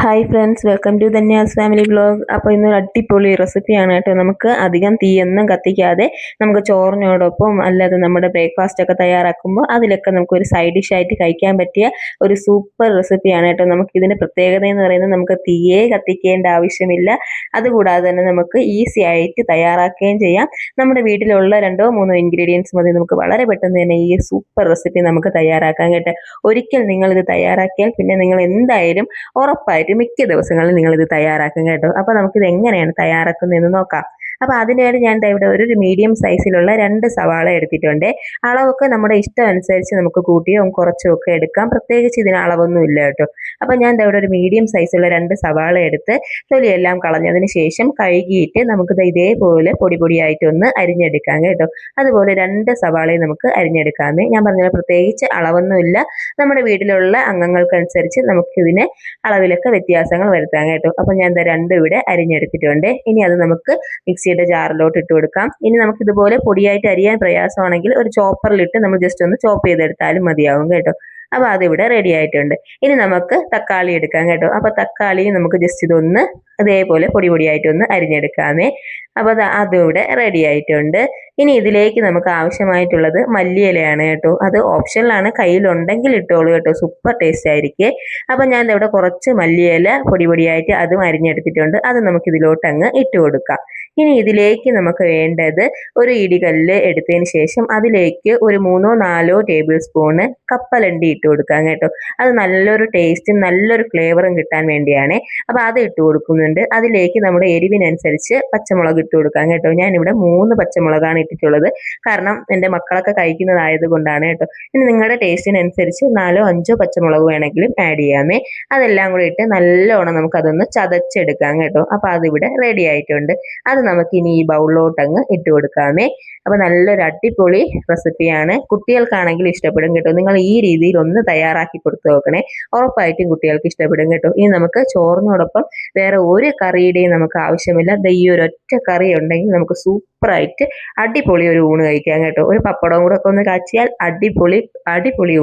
Hi friends, welcome to Dhanya's family vlog. അപ്പോൾ ഇന്നൊരു അടിപൊളി റെസിപ്പിയാണ് കേട്ടോ. നമുക്ക് അധികം തീയൊന്നും കത്തിക്കാതെ നമുക്ക് ചോറിനോടൊപ്പം അല്ലാതെ നമ്മുടെ ബ്രേക്ക്ഫാസ്റ്റ് ഒക്കെ തയ്യാറാക്കുമ്പോൾ അതിലൊക്കെ നമുക്കൊരു സൈഡ് ഡിഷായിട്ട് കഴിക്കാൻ പറ്റിയ ഒരു സൂപ്പർ റെസിപ്പിയാണ് കേട്ടോ. നമുക്ക് ഇതിൻ്റെ പ്രത്യേകത എന്ന് പറയുന്നത് നമുക്ക് തീയെ കത്തിക്കേണ്ട ആവശ്യമില്ല. അതുകൂടാതെ തന്നെ നമുക്ക് ഈസി ആയിട്ട് തയ്യാറാക്കുകയും ചെയ്യാം. നമ്മുടെ വീട്ടിലുള്ള 2-3 ഇൻഗ്രീഡിയൻസ് മതി നമുക്ക് വളരെ പെട്ടെന്ന് തന്നെ ഈ സൂപ്പർ റെസിപ്പി നമുക്ക് തയ്യാറാക്കാൻ കേട്ടോ. ഒരിക്കൽ നിങ്ങളിത് തയ്യാറാക്കിയാൽ പിന്നെ നിങ്ങൾ എന്തായാലും ഉറപ്പായിട്ടും മിക്ക ദിവസങ്ങളിൽ നിങ്ങൾ ഇത് തയ്യാറാക്കും കേട്ടോ. അപ്പോൾ നമുക്കിത് എങ്ങനെയാണ് തയ്യാറാക്കുന്നതെന്ന് നോക്കാം. അപ്പോൾ അതിനായിട്ട് ഞാൻ ഇവിടെ ഒരു മീഡിയം സൈസിലുള്ള 2 സവാള എടുത്തിട്ടുണ്ട്. അളവൊക്കെ നമ്മുടെ ഇഷ്ടം അനുസരിച്ച് നമുക്ക് കൂട്ടിയോ കുറച്ചോ ഒക്കെ എടുക്കാം. പ്രത്യേകിച്ച് ഇതിന് അളവൊന്നും ഇല്ല കേട്ടോ. അപ്പോൾ ഞാൻ ഇവിടെ ഒരു മീഡിയം സൈസുള്ള 2 സവാള എടുത്ത് തൊലിയെല്ലാം കളഞ്ഞതിന് ശേഷം കഴുകിയിട്ട് നമുക്കിത് ഇതേപോലെ പൊടി പൊടിയായിട്ടൊന്ന് അരിഞ്ഞെടുക്കാം കേട്ടോ. അതുപോലെ 2 സവാളയും നമുക്ക് അരിഞ്ഞെടുക്കാമേ. ഞാൻ പറഞ്ഞ പ്രത്യേകിച്ച് അളവൊന്നുമില്ല. നമ്മുടെ വീട്ടിലുള്ള അംഗങ്ങൾക്കനുസരിച്ച് നമുക്കിതിനെ അളവിലൊക്കെ വ്യത്യാസങ്ങൾ വരുത്താം കേട്ടോ. അപ്പോൾ ഞാൻ 2 ഇവിടെ അരിഞ്ഞെടുത്തിട്ടുണ്ട്. ഇനി അത് നമുക്ക് മിക്സിയുടെ ജാറിലോട്ട് ഇട്ട് കൊടുക്കാം. ഇനി നമുക്ക് ഇതുപോലെ പൊടിയായിട്ട് അരിയാൻ പ്രയാസമാണെങ്കിൽ ഒരു ചോപ്പറിലിട്ട് നമ്മൾ ജസ്റ്റ് ഒന്ന് ചോപ്പ് ചെയ്തെടുത്താലും മതിയാവും കേട്ടോ. അപ്പോൾ അതിവിടെ റെഡി ആയിട്ടുണ്ട്. ഇനി നമുക്ക് തക്കാളി എടുക്കാം കേട്ടോ. അപ്പോൾ തക്കാളി നമുക്ക് ജസ്റ്റ് ഇതൊന്ന് അതേപോലെ പൊടി പൊടിയായിട്ടൊന്ന് അരിഞ്ഞെടുക്കാമേ. അപ്പോൾ അതിവിടെ റെഡി ആയിട്ടുണ്ട്. ഇനി ഇതിലേക്ക് നമുക്ക് ആവശ്യമായിട്ടുള്ളത് മല്ലിയിലയാണ് കേട്ടോ. അത് ഓപ്ഷനിലാണ്, കയ്യിലുണ്ടെങ്കിൽ ഇട്ടോളൂ കേട്ടോ, സൂപ്പർ ടേസ്റ്റ് ആയിരിക്കും. അപ്പോൾ ഞാൻ ഇവിടെ കുറച്ച് മല്ലിയില പൊടി പൊടിയായിട്ട് അതും അരിഞ്ഞെടുത്തിട്ടുണ്ട്. അത് നമുക്ക് ഇതിലോട്ട് അങ്ങ് ഇട്ട് കൊടുക്കാം. ഇനി ഇതിലേക്ക് നമുക്ക് വേണ്ടത് ഒരു ഇടികല്ല് എടുത്തതിന് ശേഷം അതിലേക്ക് ഒരു 3-4 ടേബിൾ സ്പൂണ് കപ്പലണ്ടി ഇട്ട് കൊടുക്കാം കേട്ടോ. അത് നല്ലൊരു ടേസ്റ്റും നല്ലൊരു ഫ്ലേവറും കിട്ടാൻ വേണ്ടിയാണ്. അപ്പോൾ അത് ഇട്ട് കൊടുക്കുന്നുണ്ട്. അതിലേക്ക് നമ്മുടെ എരിവിനനുസരിച്ച് പച്ചമുളക് ഇട്ട് കൊടുക്കാം കേട്ടോ. ഞാനിവിടെ 3 പച്ചമുളകാണ് ഇട്ടിട്ടുള്ളത്. കാരണം എൻ്റെ മക്കളൊക്കെ കഴിക്കുന്നതായത് കൊണ്ടാണ് കേട്ടോ. ഇനി നിങ്ങളുടെ ടേസ്റ്റിനനുസരിച്ച് 4-5 പച്ചമുളക് വേണമെങ്കിലും ആഡ് ചെയ്യാമേ. അതെല്ലാം കൂടി ഇട്ട് നല്ലോണം നമുക്കതൊന്ന് ചതച്ചെടുക്കാം കേട്ടോ. അപ്പോൾ അതിവിടെ റെഡി ആയിട്ടുണ്ട്. അത് നമുക്ക് ഇനി ഈ ബൗളിലോട്ട് അങ്ങ് ഇട്ട് കൊടുക്കാമേ. അപ്പോൾ നല്ലൊരു അടിപൊളി റെസിപ്പിയാണ്. കുട്ടികൾക്കാണെങ്കിൽ ഇഷ്ടപ്പെടും കേട്ടോ. നിങ്ങൾ ഈ രീതിയിൽ ഒന്ന് തയ്യാറാക്കി കൊടുത്തു നോക്കണേ. ഉറപ്പായിട്ടും കുട്ടികൾക്ക് ഇഷ്ടപ്പെടും കേട്ടോ. ഇനി നമുക്ക് ചോറിനോടൊപ്പം വേറെ ഒരു കറിയുടെയും നമുക്ക് ആവശ്യമില്ല. ഈ ഒരൊറ്റ കറി ഉണ്ടെങ്കിൽ നമുക്ക് സൂപ്പറായിട്ട് അടിപൊളി ഒരു ഊണ് കഴിക്കാം കേട്ടോ. ഒരു പപ്പടവും കൂടെ ഒക്കെ ഒന്ന് കാച്ചിയാൽ അടിപൊളി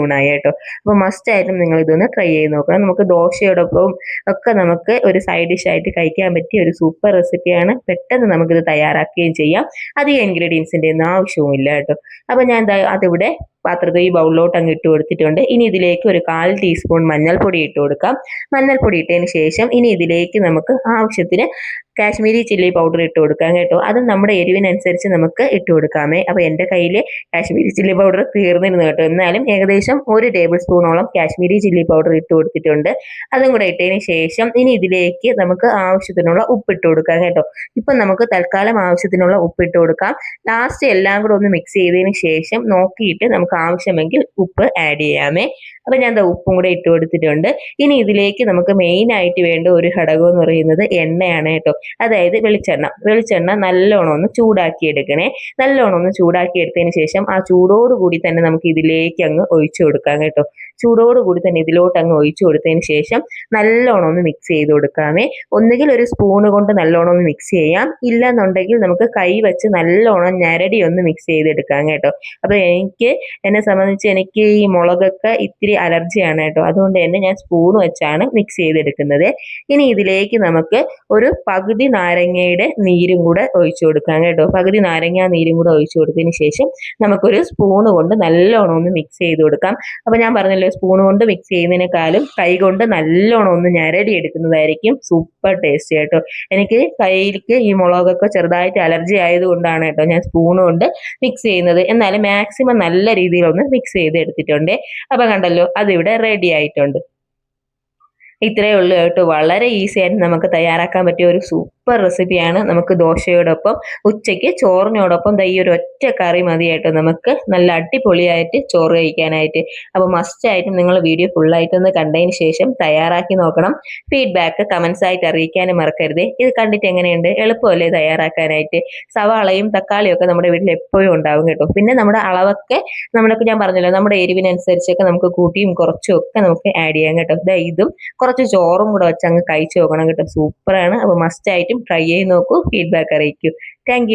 ഊണായി കേട്ടോ. അപ്പോൾ മസ്റ്റ് ആയിട്ടും നിങ്ങൾ ഇതൊന്ന് ട്രൈ ചെയ്ത് നോക്കണം. നമുക്ക് ദോശയോടൊപ്പം ഒക്കെ നമുക്ക് ഒരു സൈഡ് ഡിഷായിട്ട് കഴിക്കാൻ പറ്റിയ ഒരു സൂപ്പർ റെസിപ്പിയാണ്. പെട്ടെന്ന് നമുക്കിത് തയ്യാറാക്കുകയും ചെയ്യാം. അധികം ഇൻഗ്രീഡിയൻസിൻ്റെ ഒന്നും ആവശ്യവുമില്ല കേട്ടോ. അപ്പോൾ ഞാൻ അതിവിടെ പാത്രത്തിൽ ഈ ബൗളിലോട്ട് അങ്ങ് ഇട്ട് കൊടുത്തിട്ടുണ്ട്. ഇനി ഇതിലേക്ക് ഒരു 1/4 ടീസ്പൂൺ മഞ്ഞൾപ്പൊടി ഇട്ട് കൊടുക്കാം. മഞ്ഞൾപ്പൊടി ഇട്ടതിന് ശേഷം ഇനി ഇതിലേക്ക് നമുക്ക് ആവശ്യത്തിന് കാശ്മീരി ചില്ലി പൗഡർ ഇട്ട് കൊടുക്കാം കേട്ടോ. അത് നമ്മുടെ എരിവിനനുസരിച്ച് നമുക്ക് ഇട്ട് കൊടുക്കാമേ. അപ്പോൾ എൻ്റെ കയ്യിൽ കാശ്മീരി ചില്ലി പൗഡർ തീർന്നിരുന്നു കേട്ടോ. എന്നാലും ഏകദേശം 1 ടേബിൾ സ്പൂണോളം കാശ്മീരി ചില്ലി പൗഡർ ഇട്ട് കൊടുത്തിട്ടുണ്ട്. അതും കൂടെ ഇട്ടതിന് ശേഷം ഇനി ഇതിലേക്ക് നമുക്ക് ആവശ്യത്തിനുള്ള ഉപ്പിട്ട് കൊടുക്കാം കേട്ടോ. ഇപ്പം നമുക്ക് തൽക്കാലം ആവശ്യത്തിനുള്ള ഉപ്പിട്ട് കൊടുക്കാം. ലാസ്റ്റ് എല്ലാം കൂടെ ഒന്ന് മിക്സ് ചെയ്തതിന് ശേഷം നോക്കിയിട്ട് നമുക്ക് ആവശ്യമെങ്കിൽ ഉപ്പ് ആഡ് ചെയ്യാമേ. അപ്പം ഞാൻ ഉപ്പും കൂടെ ഇട്ട് കൊടുത്തിട്ടുണ്ട്. ഇനി ഇതിലേക്ക് നമുക്ക് മെയിൻ ആയിട്ട് വേണ്ട ഒരു ഘടകം എന്ന് പറയുന്നത് എണ്ണയാണ് കേട്ടോ. അതായത് വെളിച്ചെണ്ണ നല്ലോണം ഒന്ന് ചൂടാക്കി എടുക്കണേ. നല്ലോണം ഒന്ന് ചൂടാക്കി എടുത്തതിന് ശേഷം ആ ചൂടോടുകൂടി തന്നെ നമുക്ക് ഇതിലേക്ക് അങ്ങ് ഒഴിച്ചു കൊടുക്കാം കേട്ടോ. ചൂടോടുകൂടി തന്നെ ഇതിലോട്ട് അങ്ങ് ഒഴിച്ചു കൊടുത്തതിന് ശേഷം നല്ലോണം ഒന്ന് മിക്സ് ചെയ്ത് കൊടുക്കാമേ. ഒന്നുകിൽ ഒരു സ്പൂണ് കൊണ്ട് നല്ലോണം ഒന്ന് മിക്സ് ചെയ്യാം, ഇല്ലെന്നുണ്ടെങ്കിൽ നമുക്ക് കൈ വെച്ച് നല്ലോണം ഞരടി ഒന്ന് മിക്സ് ചെയ്തെടുക്കാം കേട്ടോ. അപ്പോൾ എന്നെ സംബന്ധിച്ച് എനിക്ക് ഈ മുളകൊക്കെ ഇത്തിരി അലർജിയാണ് കേട്ടോ. അതുകൊണ്ട് തന്നെ ഞാൻ സ്പൂൺ വെച്ചാണ് മിക്സ് ചെയ്തെടുക്കുന്നത്. ഇനി ഇതിലേക്ക് നമുക്ക് ഒരു പകുതി നാരങ്ങയുടെ നീരും കൂടെ ഒഴിച്ചു കൊടുക്കാം കേട്ടോ. പകുതി നാരങ്ങ നീരും കൂടെ ഒഴിച്ചു കൊടുത്തതിന് ശേഷം നമുക്കൊരു സ്പൂണ് കൊണ്ട് നല്ലോണം ഒന്ന് മിക്സ് ചെയ്ത് കൊടുക്കാം. അപ്പോൾ ഞാൻ പറഞ്ഞല്ലോ, സ്പൂൺ കൊണ്ട് മിക്സ് ചെയ്യുന്നതിനേക്കാളും കൈ കൊണ്ട് നല്ലോണം ഒന്ന് ഞരടി എടുക്കുന്നതായിരിക്കും സൂപ്പർ ടേസ്റ്റ് കേട്ടോ. എനിക്ക് കയ്യിലേക്ക് ഈ മുളകൊക്കെ ചെറുതായിട്ട് അലർജി ആയതുകൊണ്ടാണ് കേട്ടോ ഞാൻ സ്പൂൺ കൊണ്ട് മിക്സ് ചെയ്യുന്നത്. എന്നാലും മാക്സിമം നല്ല രീതിയിലൊന്ന് മിക്സ് ചെയ്ത് എടുത്തിട്ടുണ്ട്. അപ്പോൾ കണ്ടല്ലോ, അതിവിടെ റെഡി ആയിട്ടുണ്ട്. ഇത്രയേ ഉള്ളൂ കേട്ടോ. വളരെ ഈസി ആയിട്ട് നമുക്ക് തയ്യാറാക്കാൻ പറ്റിയ ഒരു സൂപ്പർ റെസിപ്പിയാണ്. നമുക്ക് ദോശയോടൊപ്പം ഉച്ചയ്ക്ക് ചോറിനോടൊപ്പം ഈ ഒരു ഒറ്റ കറി മതി കേട്ടോ നമുക്ക് നല്ല അടിപൊളിയായിട്ട് ചോറ് കഴിക്കാനായിട്ട്. അപ്പോൾ മസ്റ്റായിട്ടും നിങ്ങൾ വീഡിയോ ഫുള്ളായിട്ടൊന്ന് കണ്ടതിന് ശേഷം തയ്യാറാക്കി നോക്കണം. ഫീഡ്ബാക്ക് കമൻസ് ആയിട്ട് അറിയിക്കാനും മറക്കരുത്. ഇത് കണ്ടിട്ട് എങ്ങനെയുണ്ട്, എളുപ്പമല്ലേ തയ്യാറാക്കാനായിട്ട്? സവാളയും തക്കാളിയും ഒക്കെ നമ്മുടെ വീട്ടിൽ എപ്പോഴും ഉണ്ടാവും കേട്ടോ. പിന്നെ നമ്മുടെ അളവൊക്കെ ഞാൻ പറഞ്ഞല്ലോ, നമ്മുടെ എരിവിനനുസരിച്ചൊക്കെ നമുക്ക് കൂട്ടിയും കുറച്ചും ഒക്കെ നമുക്ക് ആഡ് ചെയ്യാം കേട്ടോ. ഇതും കുറച്ച് ചോറും കൂടെ വെച്ച് അങ്ങ് കഴിച്ചു നോക്കണം കേട്ടോ. സൂപ്പറാണ്. അപ്പോൾ മസ്റ്റ് ആയിട്ടും ട്രൈ ചെയ്ത് നോക്കൂ, ഫീഡ്ബാക്ക് അറിയിക്കൂ. താങ്ക്